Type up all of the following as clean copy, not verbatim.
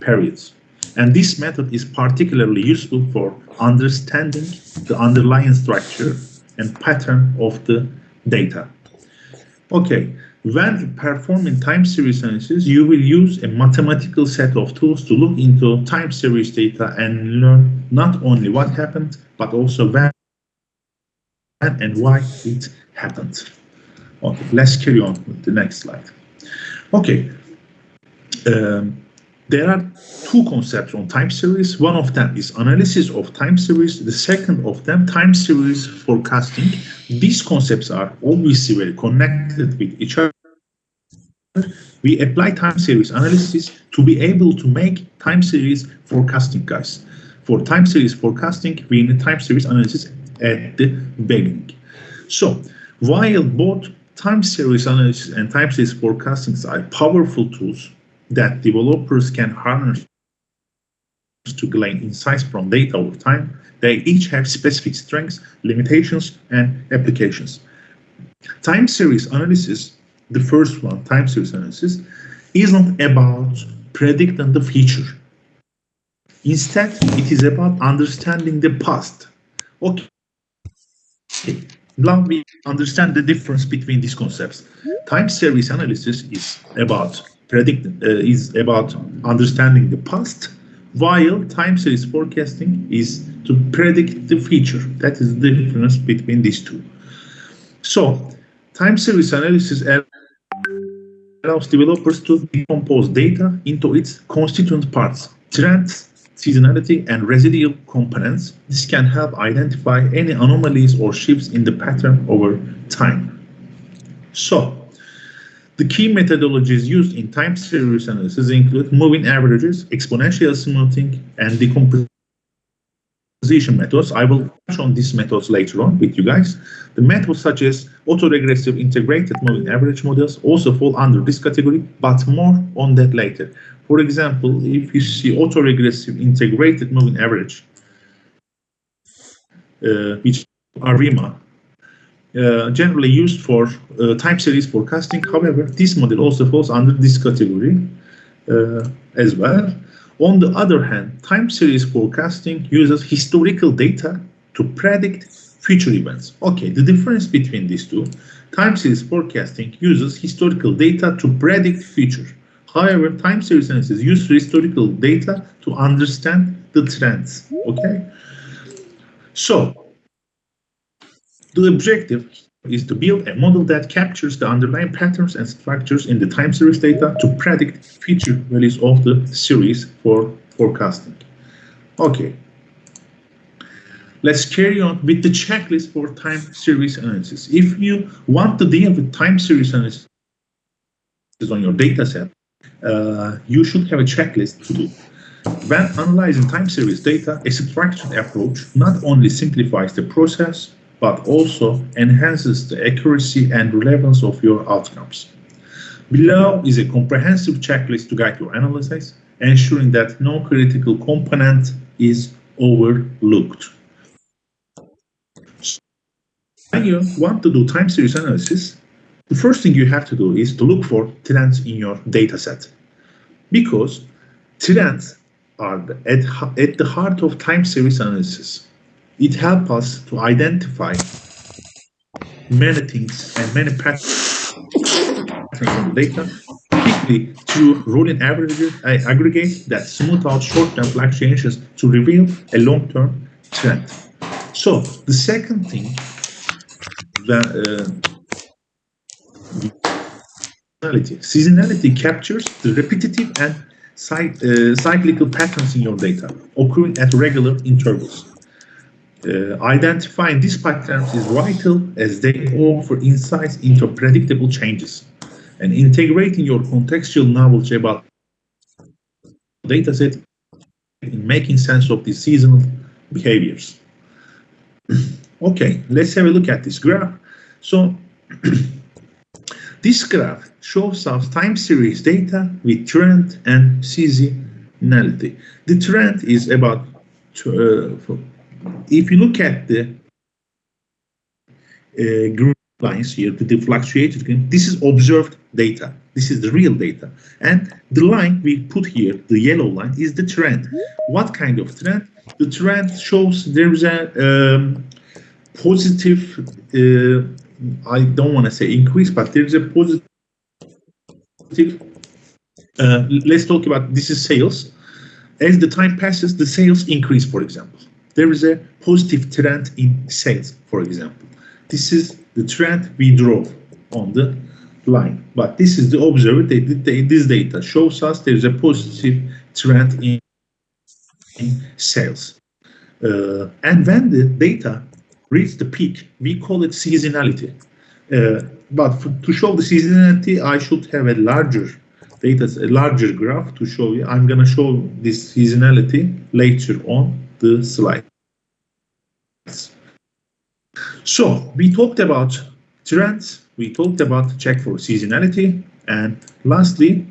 periods. And this method is particularly useful for understanding the underlying structure and pattern of the data. Okay, when performing time series analysis, you will use a mathematical set of tools to look into time series data and learn not only what happened, but also when and why it happened. Okay, let's carry on with the next slide. Okay, there are two concepts on time series. One of them is analysis of time series. The second of them, time series forecasting. These concepts are obviously very connected with each other. We apply time series analysis to be able to make time series forecasting, guys. For time series forecasting, we need time series analysis at the beginning. So, while both time series analysis and time series forecasting are powerful tools that developers can harness to glean insights from data over time, they each have specific strengths, limitations, and applications. Time series analysis, the first one, time series analysis, isn't about predicting the future. Instead, it is about understanding the past. Okay. Now we understand the difference between these concepts. Time series analysis is about understanding the past, while time series forecasting is to predict the future. That is the difference between these two. So, time series analysis allows developers to decompose data into its constituent parts, trends, seasonality, and residual components. This can help identify any anomalies or shifts in the pattern over time. So, the key methodologies used in time series analysis include moving averages, exponential smoothing, and decomposition methods. I will touch on these methods later on with you guys. The methods such as autoregressive integrated moving average models also fall under this category, but more on that later. For example, if you see autoregressive integrated moving average, which ARIMA, generally used for time series forecasting. However, this model also falls under this category as well. On the other hand, time series forecasting uses historical data to predict future events. Okay, the difference between these two, time series forecasting uses historical data to predict future. However, time series analysis uses historical data to understand the trends. Okay, so the objective is to build a model that captures the underlying patterns and structures in the time series data to predict future values of the series for forecasting. Okay, let's carry on with the checklist for time series analysis. If you want to deal with time series analysis on your data set, you should have a checklist to do. When analyzing time series data, a structured approach not only simplifies the process, but also enhances the accuracy and relevance of your outcomes. Below is a comprehensive checklist to guide your analysis, ensuring that no critical component is overlooked. So when you want to do time series analysis, the first thing you have to do is to look for trends in your data set, because trends are at the heart of time series analysis. It helps us to identify many things and many patterns from the data, particularly through rolling averages, aggregate that smooth out short-term fluctuations to reveal a long-term trend. So the second thing, seasonality captures the repetitive and cyclical patterns in your data, occurring at regular intervals. Identifying these patterns is vital as they offer insights into predictable changes, and integrating your contextual knowledge about the dataset in making sense of these seasonal behaviors. Okay, let's have a look at this graph. So this graph shows us time series data with trend and seasonality. The trend is about if you look at the green lines here, the fluctuated green, this is observed data. This is the real data. And the line we put here, the yellow line, is the trend. What kind of trend? The trend shows there is a positive, I don't want to say increase, but there's a positive. Let's talk about this is sales. As the time passes, the sales increase, for example. There is a positive trend in sales, for example. This is the trend we draw on the line. But this is the observed data. This data shows us there is a positive trend in sales. And when the data reaches the peak, we call it seasonality. But to show the seasonality, I should have a larger data, a larger graph to show you. I'm going to show this seasonality later on the slides. So we talked about trends, we talked about check for seasonality, and lastly,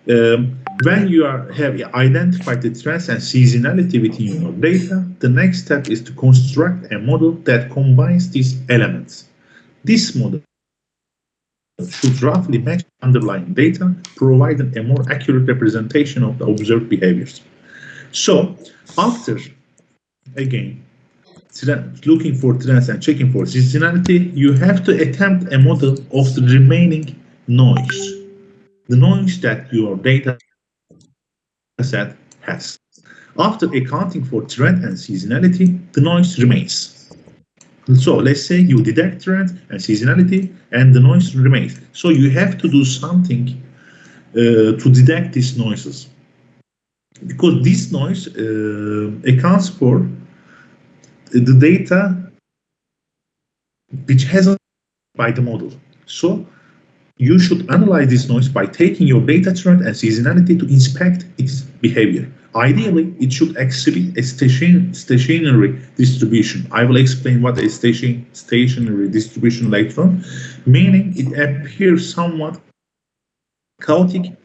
when you have identified the trends and seasonality within your data, the next step is to construct a model that combines these elements. This model should roughly match underlying data, providing a more accurate representation of the observed behaviors. So after, again, looking for trends and checking for seasonality, you have to attempt a model of the remaining noise, the noise that your data set has. After accounting for trend and seasonality, the noise remains. So let's say you detect trend and seasonality and the noise remains. So you have to do something to detect these noises, because this noise accounts for the data which hasn't by the model. So you should analyze this noise by taking your data trend and seasonality to inspect its behavior. Ideally, it should exhibit a stationary distribution. I will explain what a stationary distribution later on, meaning it appears somewhat chaotic,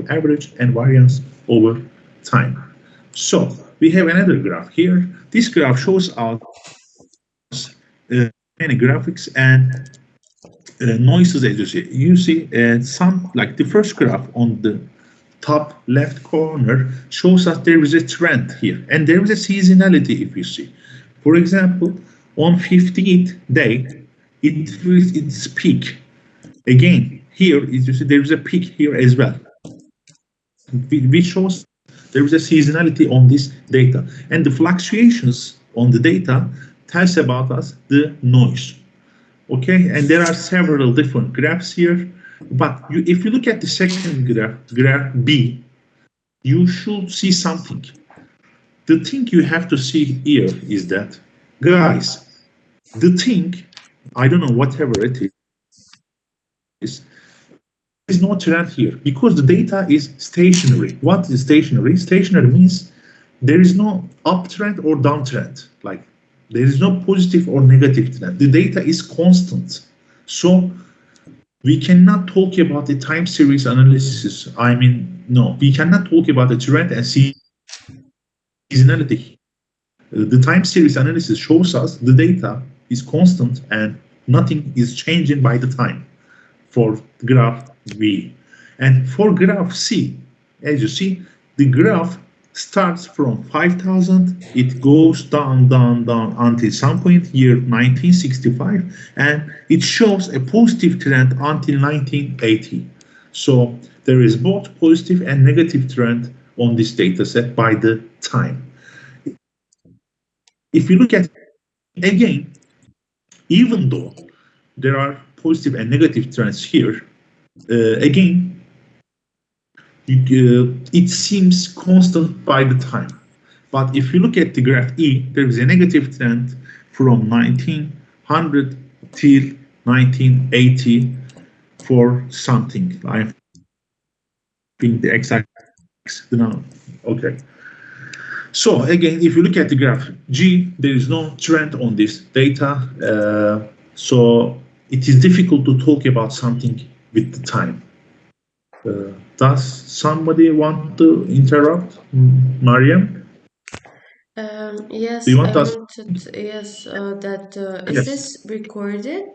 average, and variance over time. So we have another graph here. This graph shows us many graphics and noises, as you see. You see some, like the first graph on the top left corner shows us there is a trend here, and there is a seasonality if you see. For example, on 15th day, it reached its peak. Again, here, as you see, there is a peak here as well, which shows there is a seasonality on this data. And the fluctuations on the data tells about us the noise. Okay, and there are several different graphs here, but if you look at the second graph B, you should see something. The thing you have to see here is that, guys, the thing, I don't know, whatever it is, there is no trend here because the data is stationary. What is stationary? Stationary means there is no uptrend or downtrend. Like, there is no positive or negative trend. The data is constant. So we cannot talk about the time series analysis. I mean, no, we cannot talk about the trend and seasonality. The time series analysis shows us the data is constant and nothing is changing by the time for graph B. And for graph C, as you see, the graph starts from 5,000, it goes down until some point year 1965, and it shows a positive trend until 1980. So there is both positive and negative trend on this data set by the time. If you look at, again, even though there are positive and negative trends here, again, it seems constant by the time. But if you look at the graph E, there is a negative trend from 1900 till 1980 for something. I think the exact, no, okay. So again, if you look at the graph G, there is no trend on this data. So it is difficult to talk about something with the time. Does somebody want to interrupt, Mariam? Yes, Do you I want us? wanted, yes, that is Yes. this recorded?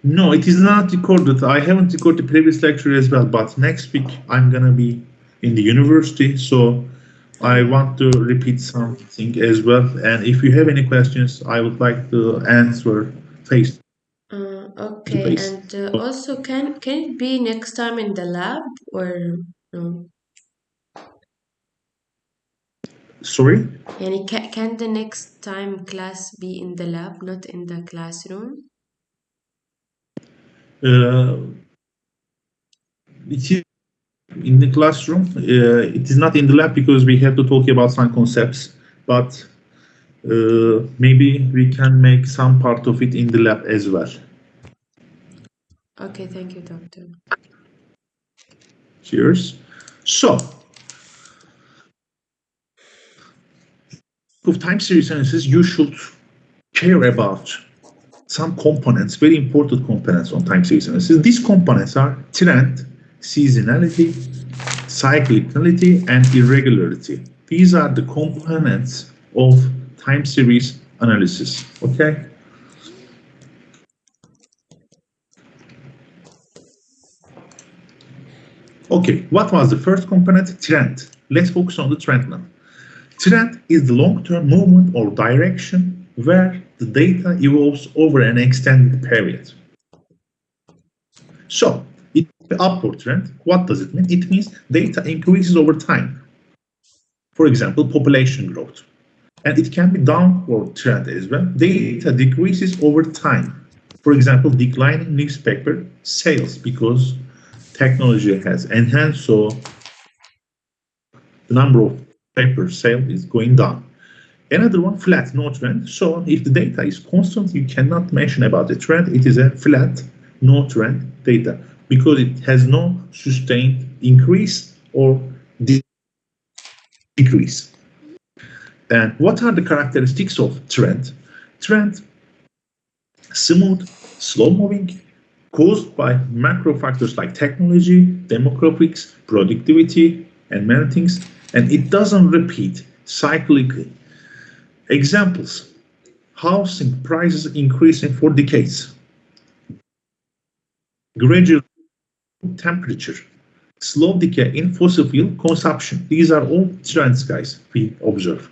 No, it is not recorded. I haven't recorded the previous lecture as well, but next week I'm gonna be in the university, so I want to repeat something as well. And if you have any questions, I would like to answer face to Okay, face. and also can it be next time in the lab or no? Sorry? Yani can the next time class be in the lab, not in the classroom? It is in the classroom. It is not in the lab because we have to talk about some concepts, but maybe we can make some part of it in the lab as well. Okay, thank you, doctor. Cheers. So, with time series analysis, you should care about some components, very important components on time series analysis. These components are trend, seasonality, cyclicality, and irregularity. These are the components of time series analysis, okay? Okay, what was the first component? Trend. Let's focus on the trend now. Trend is the long-term movement or direction where the data evolves over an extended period. So, it's the upward trend. What does it mean? It means data increases over time. For example, population growth. And it can be downward trend as well. Data decreases over time. For example, declining newspaper sales because technology has enhanced, so the number of paper sale is going down. Another one, flat, no trend. So if the data is constant, you cannot mention about the trend. It is a flat, no trend data because it has no sustained increase or decrease. And what are the characteristics of trend? Trend, smooth, slow moving, caused by macro factors like technology, demographics, productivity, and many things. And it doesn't repeat cyclically. Examples, housing prices increasing for decades, gradual temperature, slow decay in fossil fuel consumption. These are all trends, guys, we observe.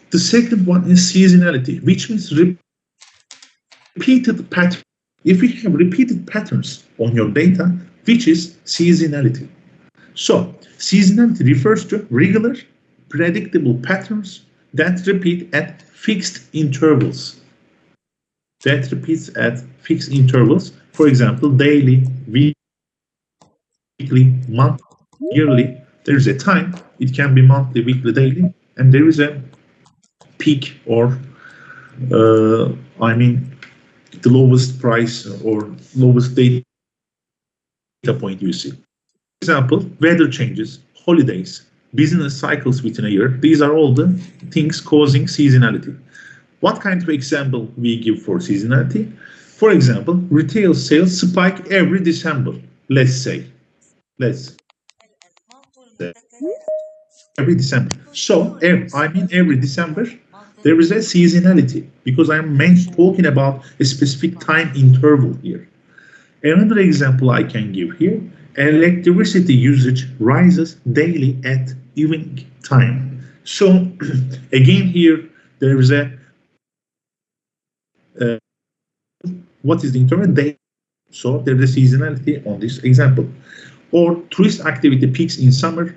The second one is seasonality, which means repeated pattern. If you have repeated patterns on your data, which is seasonality. So, seasonality refers to regular, predictable patterns that repeat at fixed intervals. That repeats at fixed intervals. For example, daily, weekly, monthly, yearly. There is a time. It can be monthly, weekly, daily, and there is a peak or the lowest price or lowest data point you see. For example, weather changes, holidays, business cycles within a year. These are all the things causing seasonality. What kind of example we give for seasonality? For example, retail sales spike every December, let's say. Every December. So, every December, there is a seasonality because I'm talking about a specific time interval here. Another example I can give here, electricity usage rises daily at evening time. So, again here, there is a what is the interval? Day. So there is a seasonality on this example. Or tourist activity peaks in summer.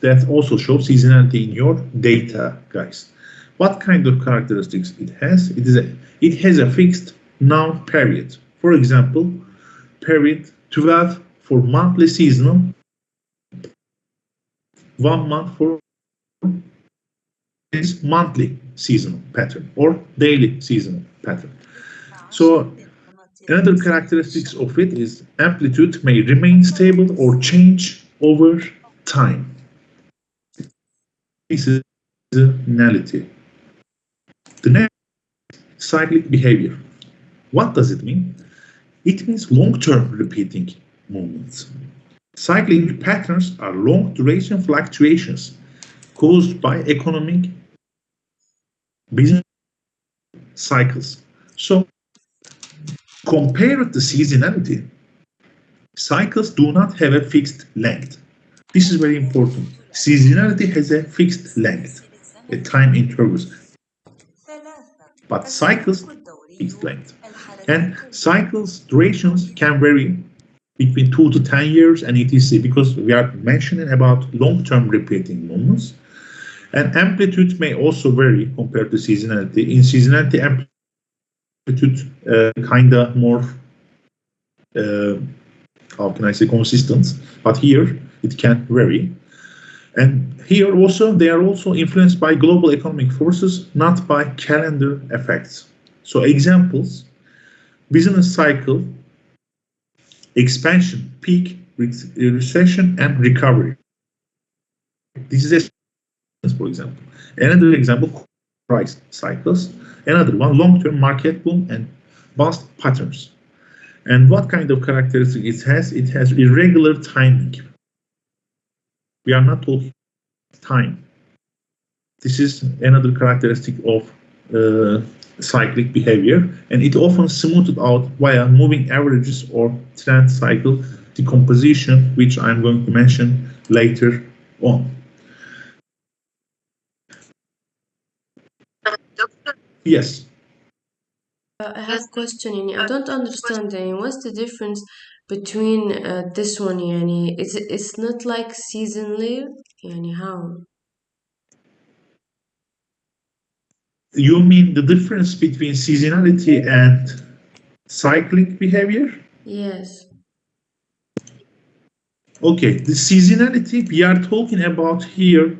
That also shows seasonality in your data, guys. What kind of characteristics it has? It has a fixed noun period. For example, period 12 for monthly seasonal, 1 month for is monthly seasonal pattern or daily seasonal pattern. So another characteristics of it is amplitude may remain stable or change over time. Seasonality. The next, cyclic behavior. What does it mean? It means long-term repeating movements. Cyclic patterns are long-duration fluctuations caused by economic business cycles. So compared to seasonality, cycles do not have a fixed length. This is very important. Seasonality has a fixed length, a time intervals, but cycles fixed length. And cycles durations can vary between 2 to 10 years and etc. because we are mentioning about long-term repeating movements. And amplitude may also vary compared to seasonality. In seasonality, amplitude kind of more, how can I say, consistent. But here it can vary. And here also, they are also influenced by global economic forces, not by calendar effects. So examples, business cycle, expansion, peak, recession, and recovery. This is a, for example. Another example, price cycles. Another one, long-term market boom and bust patterns. And what kind of characteristic it has? It has irregular timing. We are not talking time. This is another characteristic of cyclic behavior, and it often smoothed out via moving averages or trend cycle decomposition, which I'm going to mention later on. Yes. I have a question. I don't understand. What's the difference between this one? It's not like seasonally. How? You mean the difference between seasonality and cyclic behavior? Yes. Okay, the seasonality we are talking about here,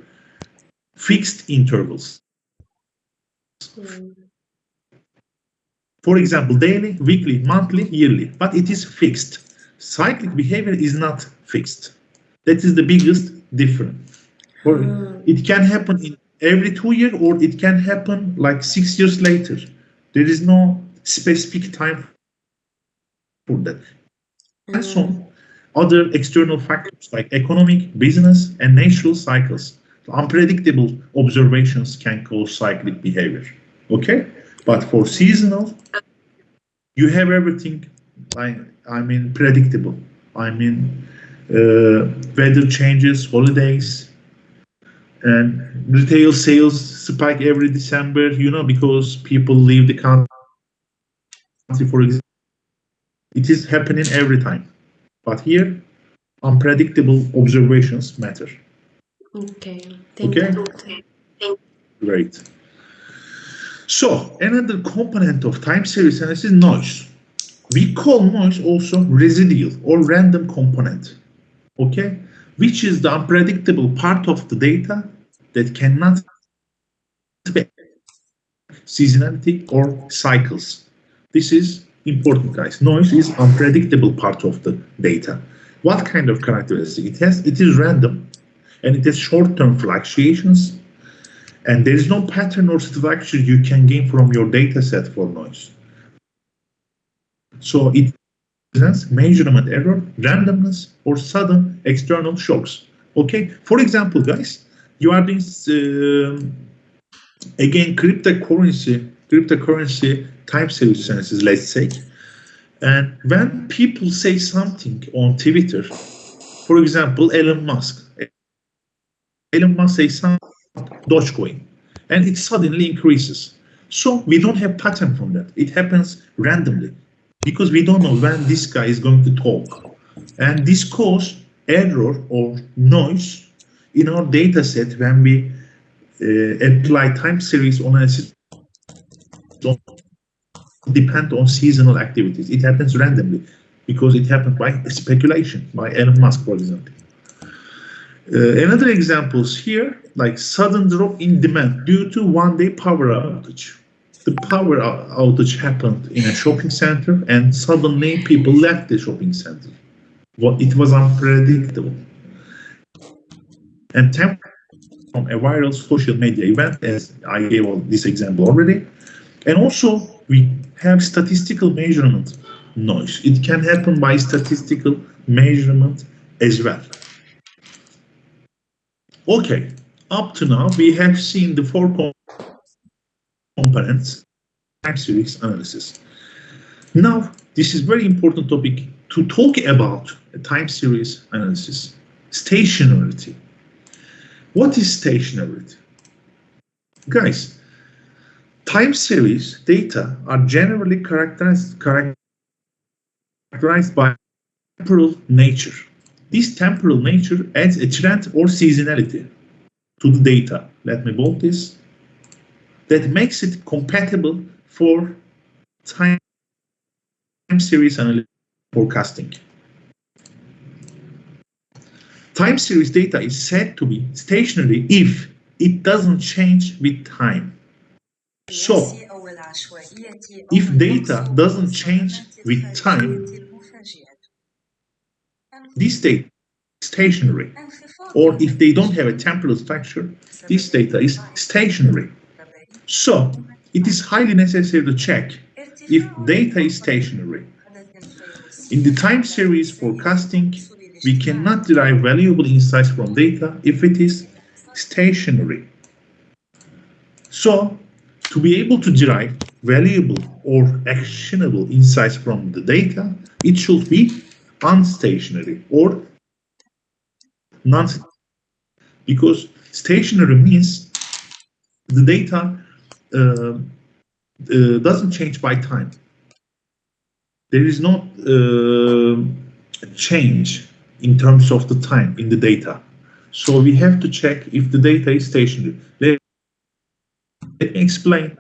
fixed intervals. For example, daily, weekly, monthly, yearly, but it is fixed. Cyclic behavior is not fixed. That is the biggest difference. It can happen in every 2 years, or it can happen like 6 years later. There is no specific time for that. And so other external factors like economic, business, and natural cycles. Unpredictable observations can cause cyclic behavior. Okay? But for seasonal, you have everything, predictable. Weather changes, holidays, and retail sales spike every December, because people leave the country, for example. It is happening every time. But here, unpredictable observations matter. Okay. Thank you. Great. So another component of time series analysis is noise. We call noise also residual or random component, okay, which is the unpredictable part of the data that cannot be seasonality or cycles. This is important, guys. Noise is unpredictable part of the data. What kind of characteristic it has? It is random, and it has short-term fluctuations, and there is no pattern or structure you can gain from your data set for noise. So it presents measurement error, randomness, or sudden external shocks. Okay, for example, guys, you are doing again cryptocurrency time series analysis, let's say, and when people say something on Twitter, for example, Elon Musk says something about Dogecoin, and it suddenly increases. So we don't have pattern from that. It happens randomly because we don't know when this guy is going to talk, and this causes error or noise in our data set when we apply time series analysis. Depend on seasonal activities. It happens randomly because it happened by speculation by Elon Musk, for example. Another examples here, like sudden drop in demand due to one-day power outage. The power outage happened in a shopping center, and suddenly people left the shopping center. It was unpredictable. And from a viral social media event, as I gave this example already. And also, we have statistical measurement noise. It can happen by statistical measurement as well. Okay, up to now, we have seen the 4 components time series analysis. Now, this is very important topic to talk about a time series analysis. Stationarity. What is stationarity? Guys, time series data are generally characterized by temporal nature. This temporal nature adds a trend or seasonality to the data. Let me bold this. That makes it compatible for time series analysis forecasting. Time series data is said to be stationary if it doesn't change with time. So, if data doesn't change with time, this data is stationary. Or if they don't have a temporal structure, this data is stationary. So, it is highly necessary to check if data is stationary. In the time series forecasting, we cannot derive valuable insights from data if it is stationary. So, to be able to derive valuable or actionable insights from the data, it should be unstationary or non-stationary. Because stationary means the data doesn't change by time. There is no change in terms of the time in the data. So we have to check if the data is stationary. Let me explain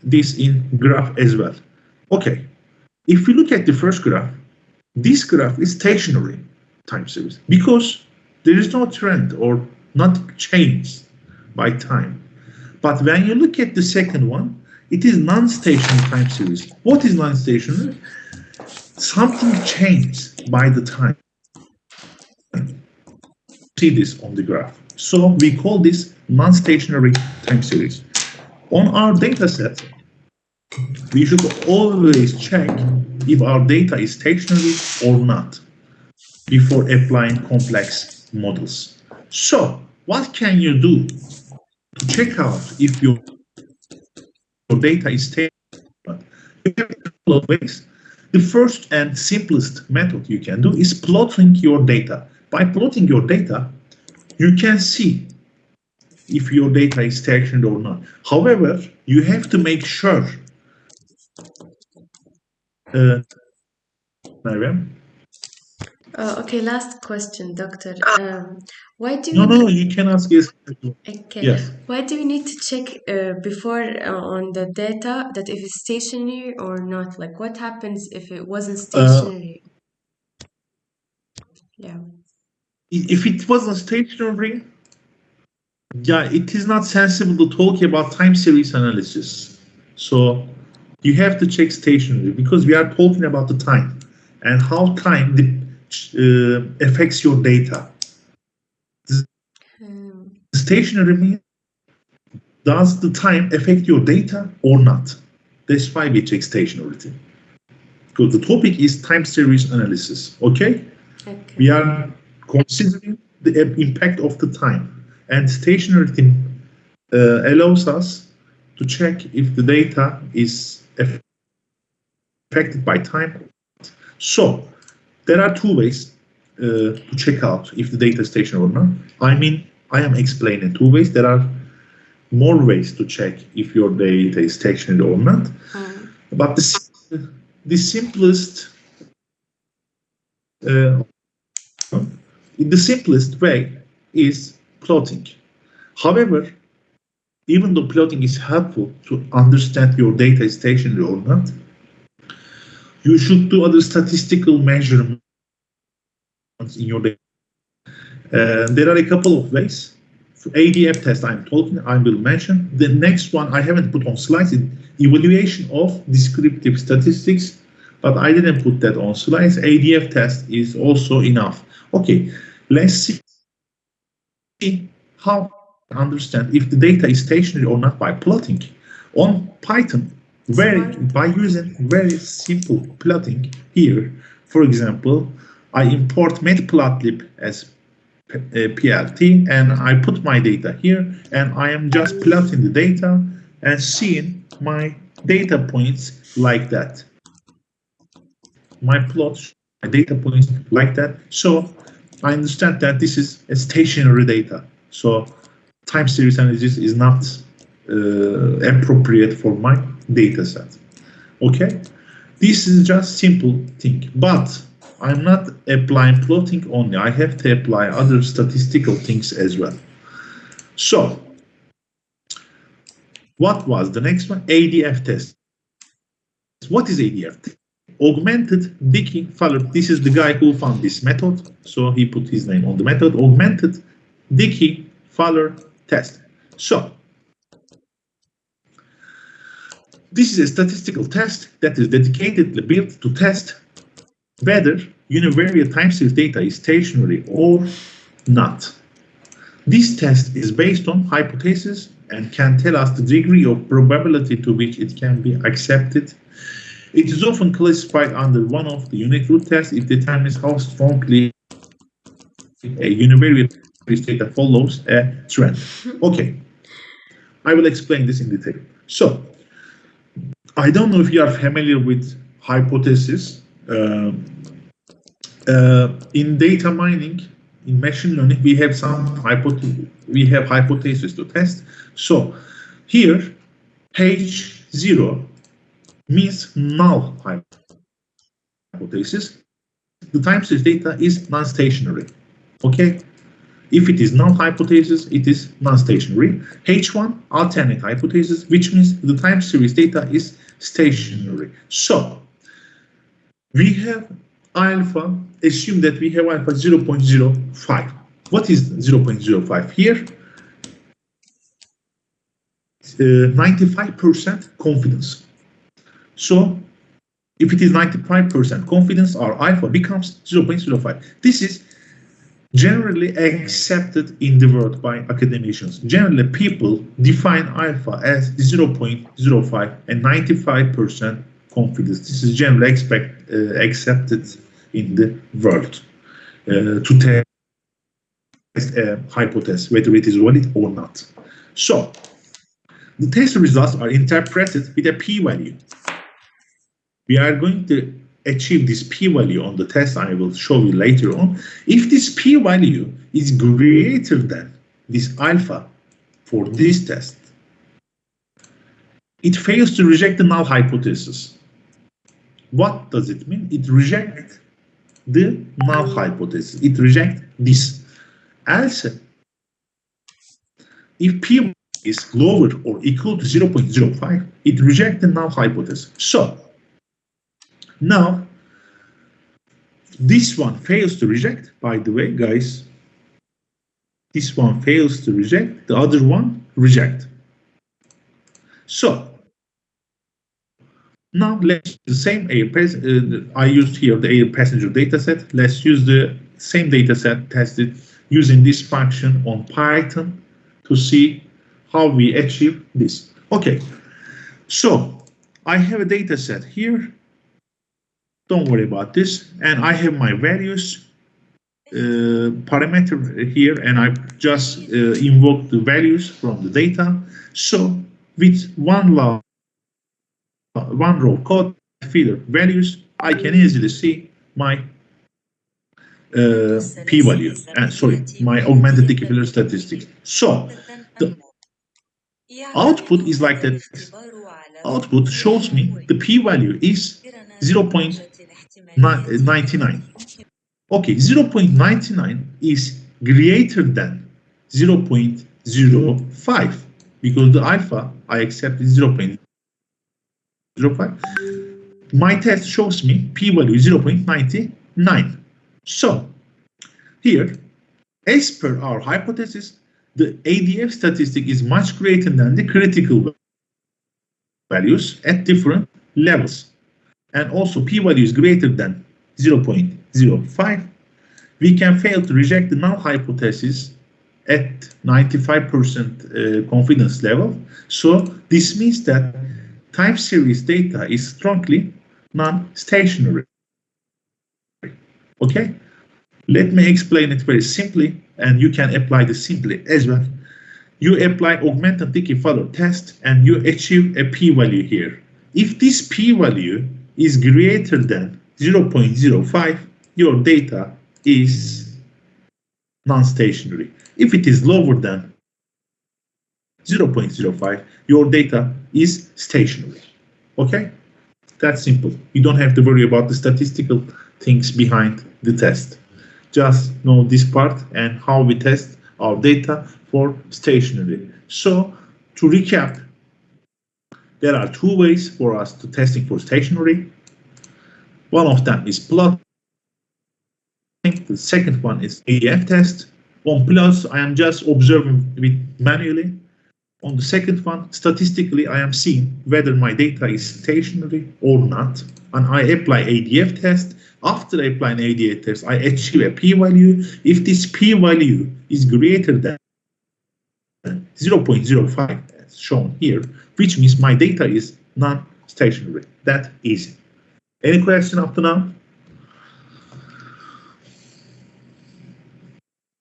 this in graph as well. Okay, if we look at the first graph, this graph is stationary time series because there is no trend or not changed by time. But when you look at the second one, it is non-stationary time series. What is non-stationary? Something changed by the time. See this on the graph. So we call this non-stationary time series. On our data set, we should always check if our data is stationary or not before applying complex models. So what can you do to check out if your data is stationary? You have a couple of ways. The first and simplest method you can do is plotting your data. By plotting your data, you can see if your data is stationary or not. However, you have to make sure. Mariam? Okay, last question, Doctor. Why do No, you can ask yes. Okay. Yes. Why do we need to check before on the data that if it's stationary or not? Like, what happens if it wasn't stationary? Yeah. If it wasn't stationary, yeah, it is not sensible to talk about time series analysis. So you have to check stationary because we are talking about the time and how time affects your data. Stationary means, does the time affect your data or not? That's why we check stationarity. Because the topic is time series analysis, okay? We are considering the impact of the time, and stationarity allows us to check if the data is affected by time. So there are two ways to check out if the data is stationary or not. I mean, I am explaining two ways. There are more ways to check if your data is stationary or not. But the simplest way is plotting. However, even though plotting is helpful to understand your data is stationary or not, you should do other statistical measurements in your data. There are a couple of ways. For ADF test I will mention. The next one I haven't put on slides is evaluation of descriptive statistics, but I didn't put that on slides. ADF test is also enough. Okay, let's see how to understand if the data is stationary or not by plotting. On Python, by using very simple plotting here, for example, I import matplotlib as PLT and I put my data here and I am just plotting the data and seeing my data points like that. My plot, my data points like that. So I understand that this is a stationary data. So time series analysis is not appropriate for my data set. Okay, this is just simple thing, but I'm not applying plotting only. I have to apply other statistical things as well. So what was the next one? ADF test. What is ADF? Augmented Dickey-Fowler. This is the guy who found this method, so he put his name on the method. Augmented Dickey-Fowler test. So this is a statistical test that is dedicatedly built to test whether univariate time series data is stationary or not. This test is based on hypothesis and can tell us the degree of probability to which it can be accepted. It is often classified under one of the unit root tests. It determines how strongly a univariate data follows a trend. Okay, I will explain this in detail. So, I don't know if you are familiar with hypothesis. In data mining, in machine learning, we have hypotheses to test. So here, H0 means null hypothesis. The time series data is non-stationary. Okay, if it is null hypothesis, it is non-stationary. H1 alternate hypothesis, which means the time series data is stationary. So we have alpha, assume that we have alpha 0.05. What is 0.05 here? 95% confidence. So if it is 95% confidence, our alpha becomes 0.05. This is generally accepted in the world by academicians. Generally, people define alpha as 0.05 and 95% confidence. This is generally accepted in the world to test a hypothesis, whether it is valid or not. So, the test results are interpreted with a p-value. We are going to achieve this p-value on the test. I will show you later on. If this p-value is greater than this alpha for this test, it fails to reject the null hypothesis. What does it mean? It rejects the null hypothesis. It rejects this. Else, if p is lower or equal to 0.05, it rejects the null hypothesis. So now this one fails to reject. By the way, guys, this one fails to reject, the other one reject. So now let's use the same I used here the air passenger dataset. Let's use the same dataset tested using this function on Python to see how we achieve this. Okay, so I have a dataset here. Don't worry about this. And I have my values parameter here, and I just invoked the values from the data. So with one row code feeder values, I can easily see my p-value, my augmented Dickey-Fowler statistics. So the output is like that. Output shows me the p-value is 0.99. Okay, 0.99 is greater than 0.05 because the alpha I accept is 0.05. My test shows me p-value 0.99. So here, as per our hypothesis, the ADF statistic is much greater than the critical values at different levels. And also p-value is greater than 0.05. We can fail to reject the null hypothesis at 95% confidence level. So this means that time series data is strongly non-stationary. Okay, let me explain it very simply, and you can apply this simply as well. You apply augmented Dickey-Fowler test, and you achieve a p-value here. If this p-value is greater than 0.05, your data is non-stationary. If it is lower than 0.05, your data is stationary. Okay? That's simple. You don't have to worry about the statistical things behind the test. Just know this part and how we test our data for stationary. So, to recap, there are two ways for us to testing for stationary. One of them is plotting. The second one is ADF test. On plus, I am just observing it manually. On the second one, statistically, I am seeing whether my data is stationary or not. And I apply ADF test. After I apply an ADF test, I achieve a p-value. If this p-value is greater than 0.05, as shown here, which means my data is non-stationary. That easy. Any question up to now?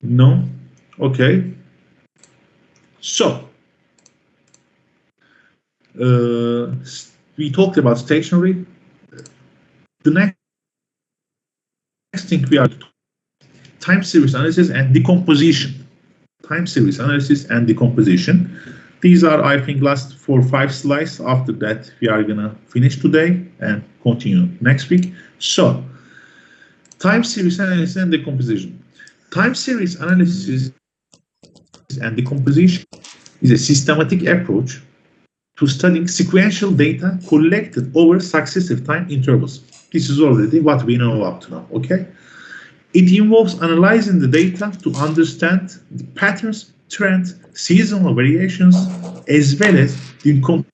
No? Okay. So, we talked about stationary. The next thing we are time series analysis and decomposition. Time series analysis and decomposition. These are, I think, last 4 or 5 slides. After that, we are gonna finish today and continue next week. So, time series analysis and decomposition. Time series analysis and decomposition is a systematic approach to studying sequential data collected over successive time intervals. This is already what we know up to now, okay? It involves analyzing the data to understand the patterns, trends, seasonal variations, as well as decomposing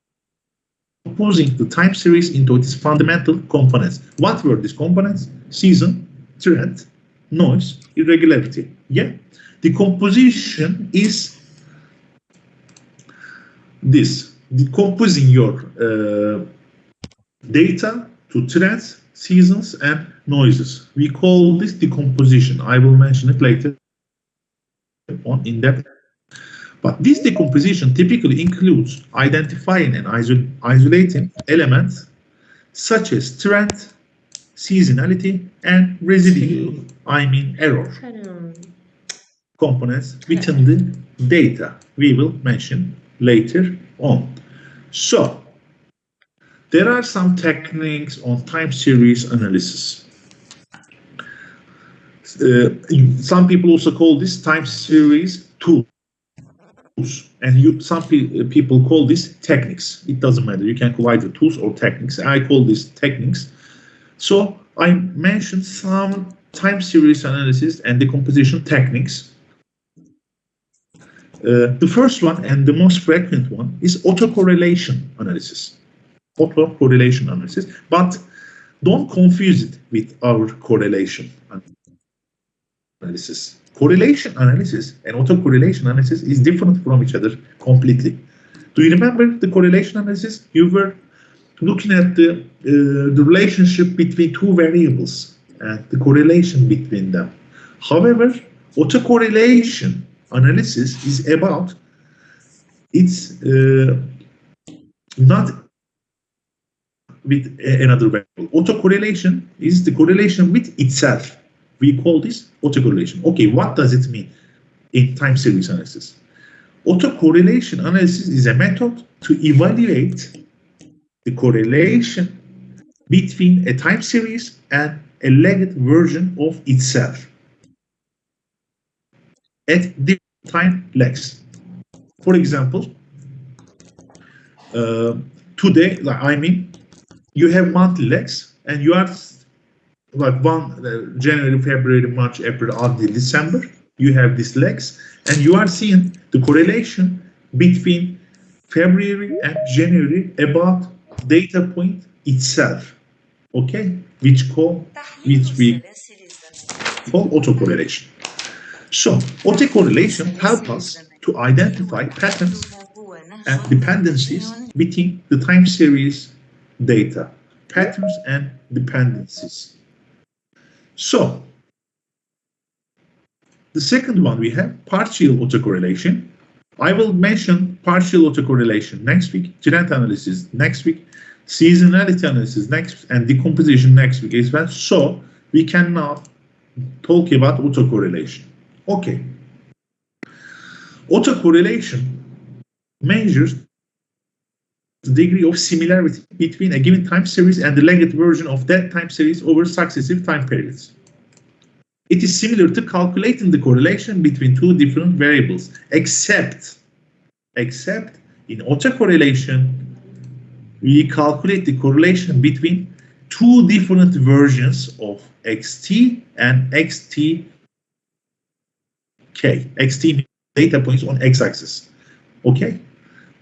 the time series into its fundamental components. What were these components? Season, trend, noise, irregularity. Yeah, decomposition is this. Decomposing your data to trends, seasons, and noises. We call this decomposition. I will mention it later on in depth. But this decomposition typically includes identifying and isolating elements such as trend, seasonality, and residual, error components within the data. We will mention later on. So, there are some techniques on time series analysis. Some people also call this time series tools, and some people call this techniques. It doesn't matter. You can call either tools or techniques. I call this techniques. So I mentioned some time series analysis and decomposition techniques. The first one and the most frequent one is autocorrelation analysis. Autocorrelation analysis, but don't confuse it with our correlation analysis. Correlation analysis and autocorrelation analysis is different from each other completely. Do you remember the correlation analysis? You were looking at the relationship between two variables and the correlation between them. However, autocorrelation analysis is about it's not with another variable. Autocorrelation is the correlation with itself. We call this autocorrelation. Okay, what does it mean in time series analysis? Autocorrelation analysis is a method to evaluate the correlation between a time series and a lagged version of itself at different time lags. For example, today, you have monthly lags, and you are like January, February, March, April, until December. You have these lags, and you are seeing the correlation between February and January about data point itself. Okay, which we call autocorrelation. So autocorrelation helps us to identify patterns and dependencies between the time series data. Patterns and dependencies. So the second one we have partial autocorrelation. I will mention partial autocorrelation next week, trend analysis next week. seasonality analysis next and decomposition next week as well. So we can now talk about autocorrelation. Okay. Autocorrelation measures the degree of similarity between a given time series and the lagged version of that time series over successive time periods. It is similar to calculating the correlation between two different variables, except in autocorrelation, we calculate the correlation between two different versions of xt and xtk. Xt data points on x-axis. Okay,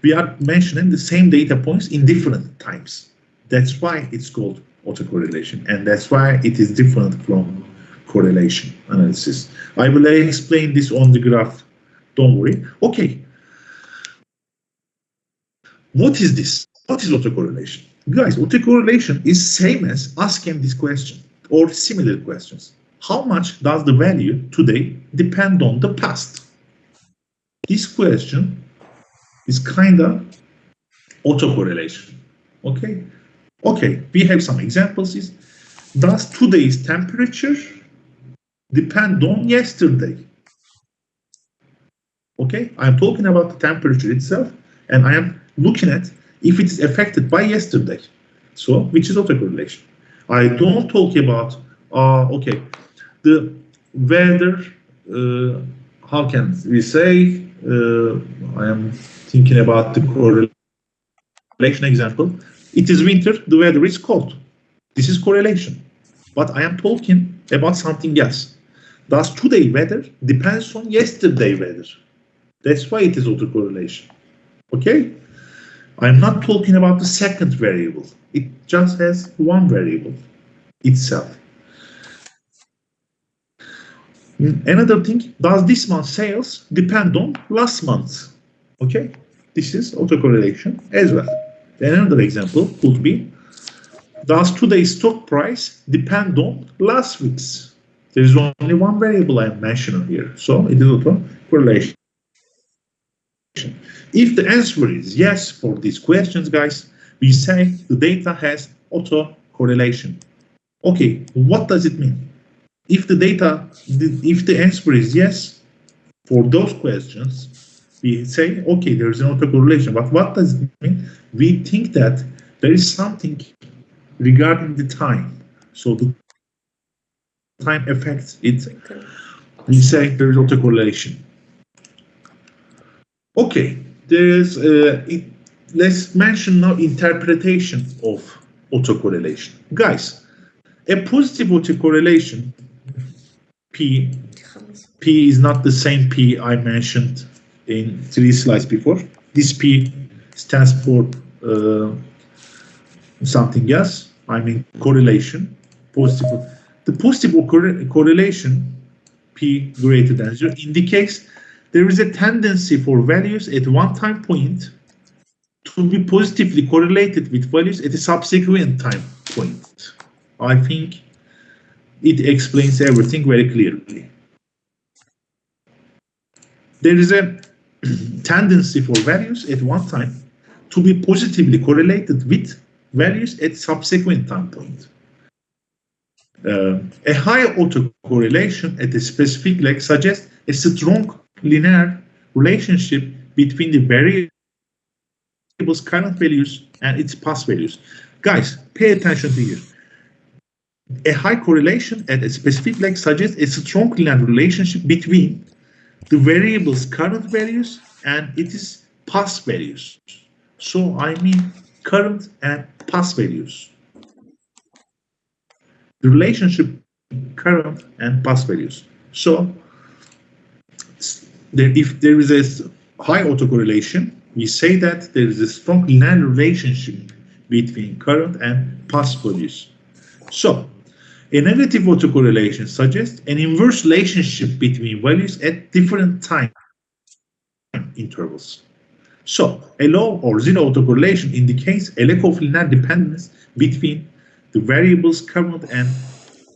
we are mentioning the same data points in different times. That's why it's called autocorrelation, and that's why it is different from correlation analysis. I will explain this on the graph. Don't worry. Okay. What is this? What is autocorrelation? Guys, autocorrelation is same as asking this question or similar questions. How much does the value today depend on the past? This question is kind of autocorrelation. Okay? Okay, we have some examples. Does today's temperature depend on yesterday? Okay, I'm talking about the temperature itself, and I am looking at if it is affected by yesterday. So, which is autocorrelation. I don't talk about, okay, the weather, how can we say, I am thinking about the correlation example. It is winter, the weather is cold. This is correlation. But I am talking about something else. Does today weather depends on yesterday weather? That's why it is autocorrelation. Okay? I'm not talking about the second variable. It just has one variable itself. Another thing, does this month's sales depend on last month? Okay, this is autocorrelation as well. Another example could be, does today's stock price depend on last week's? There is only one variable I'm mentioning here, so it is autocorrelation. If the answer is yes for these questions, guys, we say the data has autocorrelation. Okay, what does it mean? If the answer is yes for those questions, we say, okay, there is an autocorrelation. But what does it mean? We think that there is something regarding the time. So the time affects it. We say there is autocorrelation. Okay, there's let's mention now interpretation of autocorrelation. Guys, a positive autocorrelation, P is not the same P I mentioned in 3 slides before. This P stands for something else. I mean correlation. The positive correlation, P greater than 0, indicates there is a tendency for values at one time point to be positively correlated with values at a subsequent time point. I think it explains everything very clearly. There is a tendency for values at one time to be positively correlated with values at subsequent time point. A high autocorrelation at a specific leg suggests a strong linear relationship between the variable's current values and its past values. Guys, pay attention to here. A high correlation at a specific leg suggests a strong linear relationship between the variable's current values and its past values. So I mean current and past values. The relationship current and past values. So if there is a high autocorrelation, we say that there is a strong linear relationship between current and past values. So a negative autocorrelation suggests an inverse relationship between values at different time intervals. So a low or zero autocorrelation indicates a lack of linear dependence between the variables current and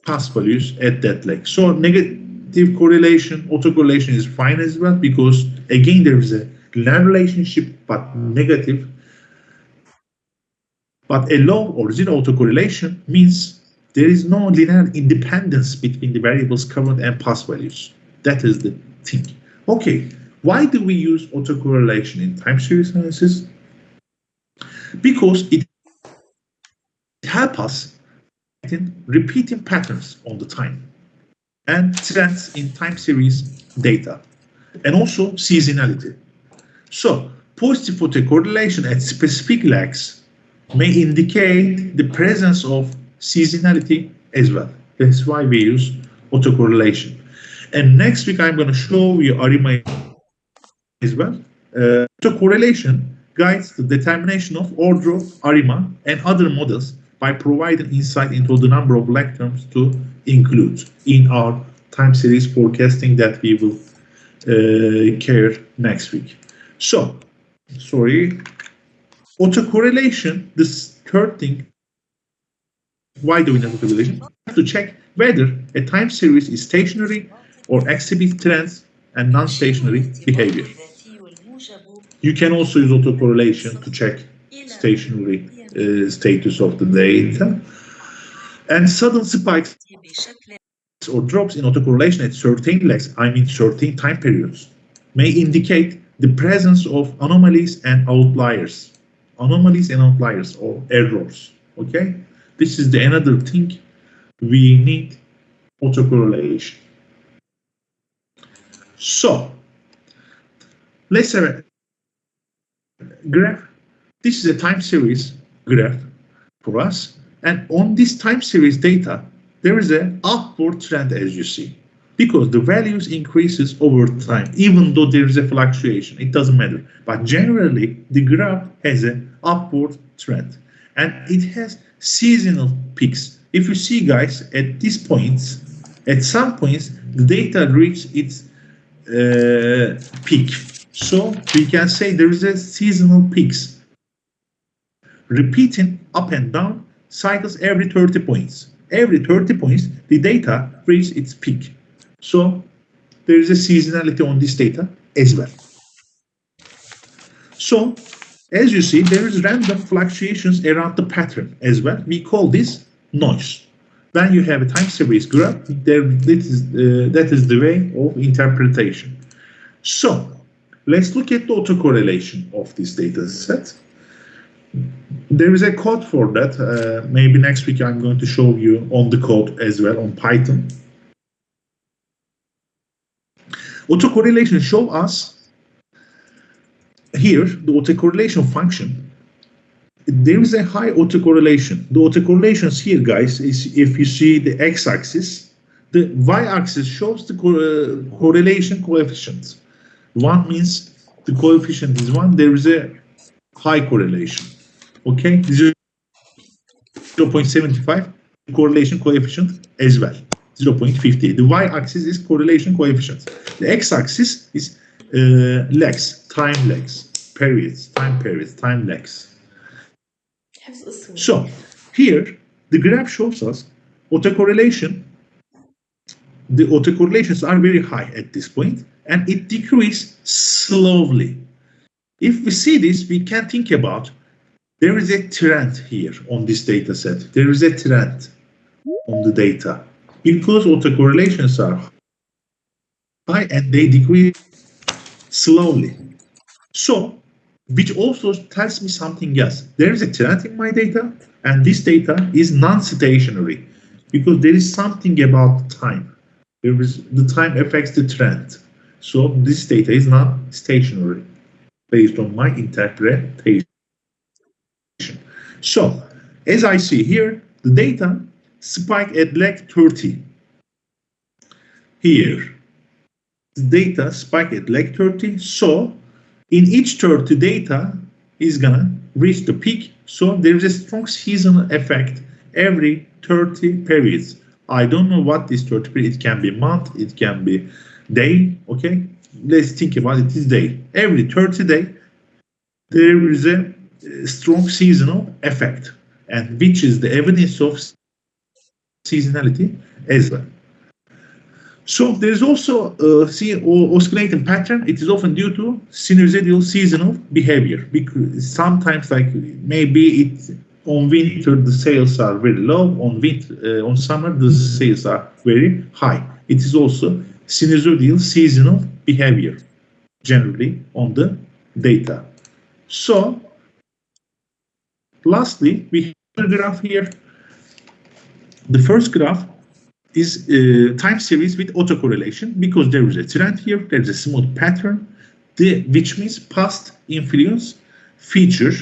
past values at that leg. So negative correlation, autocorrelation is fine as well, because again there is a linear relationship but negative. But a low or zero autocorrelation means there is no linear independence between the variables current and past values. That is the thing. Okay, why do we use autocorrelation in time series analysis? Because it helps us in repeating patterns on the time and trends in time series data, and also seasonality. So positive autocorrelation at specific lags may indicate the presence of seasonality as well. That's why we use autocorrelation. And next week I'm going to show you ARIMA as well. Autocorrelation guides the determination of order of ARIMA and other models by providing insight into the number of lag terms to include in our time series forecasting that we will care next week. So, autocorrelation, this third thing, why do we need autocorrelation? To check whether a time series is stationary or exhibits trends and non-stationary behavior. You can also use autocorrelation to check stationary status of the data. And sudden spikes or drops in autocorrelation at certain lags, I mean certain time periods, may indicate the presence of anomalies and outliers. Anomalies and outliers or errors, okay? This is the another thing we need autocorrelation. So, let's have a graph. This is a time series graph for us. And on this time series data, there is an upward trend, as you see, because the values increases over time, even though there is a fluctuation, it doesn't matter. But generally, the graph has an upward trend, and it has seasonal peaks. If you see, guys, at these points, at some points, the data reaches its peak. So we can say there is a seasonal peaks, repeating up and down cycles every 30 points. Every 30 points, the data reaches its peak. So there is a seasonality on this data as well. So as you see, there is random fluctuations around the pattern as well. We call this noise. When you have a time series graph, that is the way of interpretation. So let's look at the autocorrelation of this data set. There is a code for that. Maybe next week I'm going to show you on the code as well on Python. Autocorrelation shows us here the autocorrelation function. There is a high autocorrelation. The autocorrelations here, guys, is if you see the x-axis, the y-axis shows the correlation coefficient. 1 means the coefficient is 1. There is a high correlation. Okay, 0.75 correlation coefficient as well, 0.50. The y-axis is correlation coefficient. The x-axis is lags, time lags, periods, time lags. So here the graph shows us autocorrelation. The autocorrelations are very high at this point, and it decreases slowly. If we see this, we can think about there is a trend here on this data set. There is a trend on the data because autocorrelations are high and they decrease slowly. So, which also tells me something else. There is a trend in my data, and this data is non-stationary because there is something about time. The time affects the trend. So this data is not stationary based on my interpretation. So, as I see here, the data spike at lag 30. Here, the data spike at lag 30. So, in each 30, data is gonna reach the peak. So, there is a strong seasonal effect every 30 periods. I don't know what this 30 period. It can be month, it can be day. Okay, let's think about it. This day, every 30 days, there is a strong seasonal effect, and which is the evidence of seasonality as well. So there is also oscillating pattern. It is often due to sinusoidal seasonal behavior, because sometimes like maybe it on winter the sales are very low, on summer the sales are very high. It is also sinusoidal seasonal behavior generally on the data. So lastly, we have a graph here. The first graph is time series with autocorrelation, because there is a trend here, there is a smooth pattern, which means past influence feature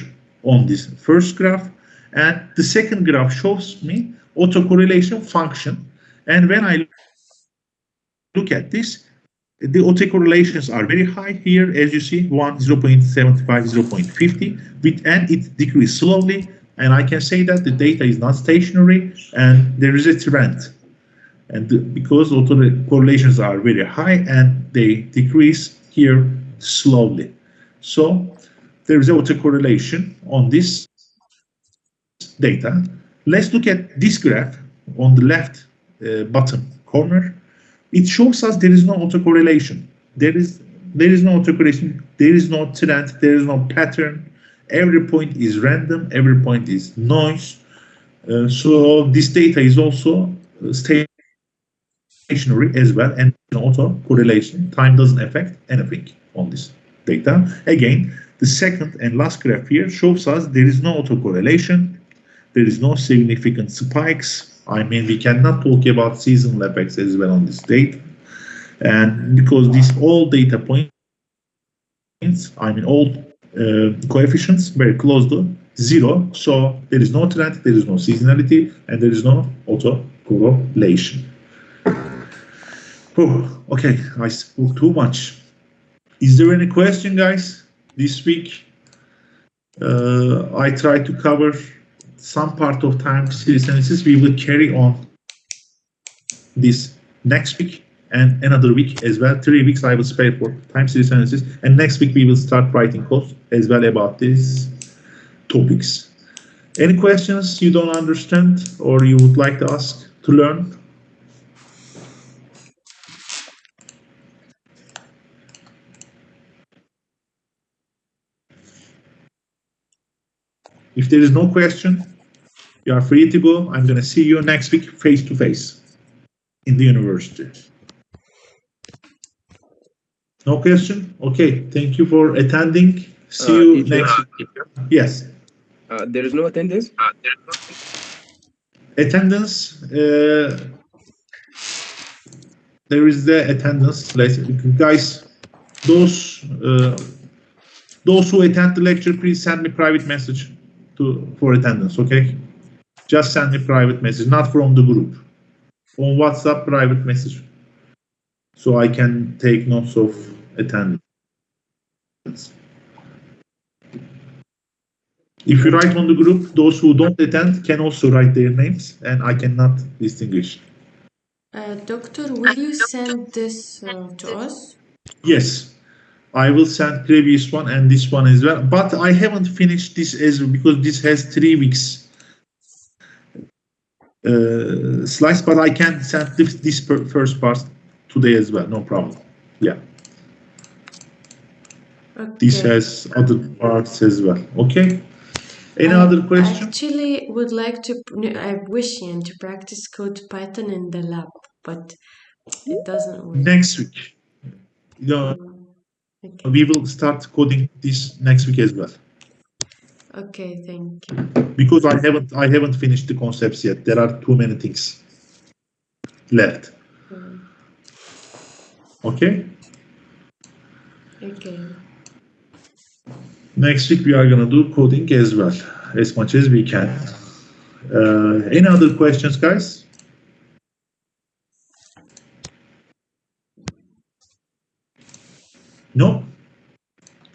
on this first graph. And the second graph shows me autocorrelation function. And when I look at this, the autocorrelations are very high here, as you see, 0.75, 0.50, and it decreases slowly. And I can say that the data is not stationary and there is a trend. And because autocorrelations are very high and they decrease here slowly. So there is autocorrelation on this data. Let's look at this graph on the left bottom corner. It shows us there is no autocorrelation. There is no autocorrelation. There is no trend. There is no pattern. Every point is random. Every point is noise. So this data is also stationary as well, and autocorrelation. Time doesn't affect anything on this data. Again, the second and last graph here shows us there is no autocorrelation. There is no significant spikes. I mean, we cannot talk about seasonal effects as well on this data. And because these all data points, I mean, all coefficients very close to zero. So there is no trend, there is no seasonality, and there is no autocorrelation. Oh, okay, I spoke too much. Is there any question, guys? This week, I tried to cover some part of time series analysis. We will carry on this next week and another week as well. 3 weeks I will spare for time series analysis, and next week we will start writing codes as well about these topics. Any questions you don't understand or you would like to ask to learn? If there is no question, you are free to go. I'm going to see you next week face to face in the university. No question? Okay, thank you for attending. See you next week. Yes. There is no attendance? Attendance, there is the attendance. Guys, those who attend the lecture, please send me private message for attendance, okay? Just send me private message, not from the group. On WhatsApp, private message, so I can take notes of attendance. If you write on the group, those who don't attend can also write their names, and I cannot distinguish. Doctor, will you send this to us? Yes, I will send previous one and this one as well, but I haven't finished this as well because this has 3 weeks slice, but I can send this first part today as well, no problem. Yeah. Okay. This has other parts as well. Okay. Any other question? I actually would like to, I wish to practice code Python in the lab, but it doesn't work. Next week. Okay. We will start coding this next week as well. Okay, thank you. Because I haven't finished the concepts yet. There are too many things left. Okay? Okay. Next week we are gonna do coding as well, as much as we can. Any other questions, guys? No?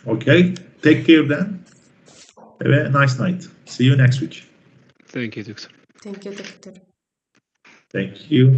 Okay, take care then. Have a nice night. See you next week. Thank you, Doctor. Thank you, Doctor. Thank you.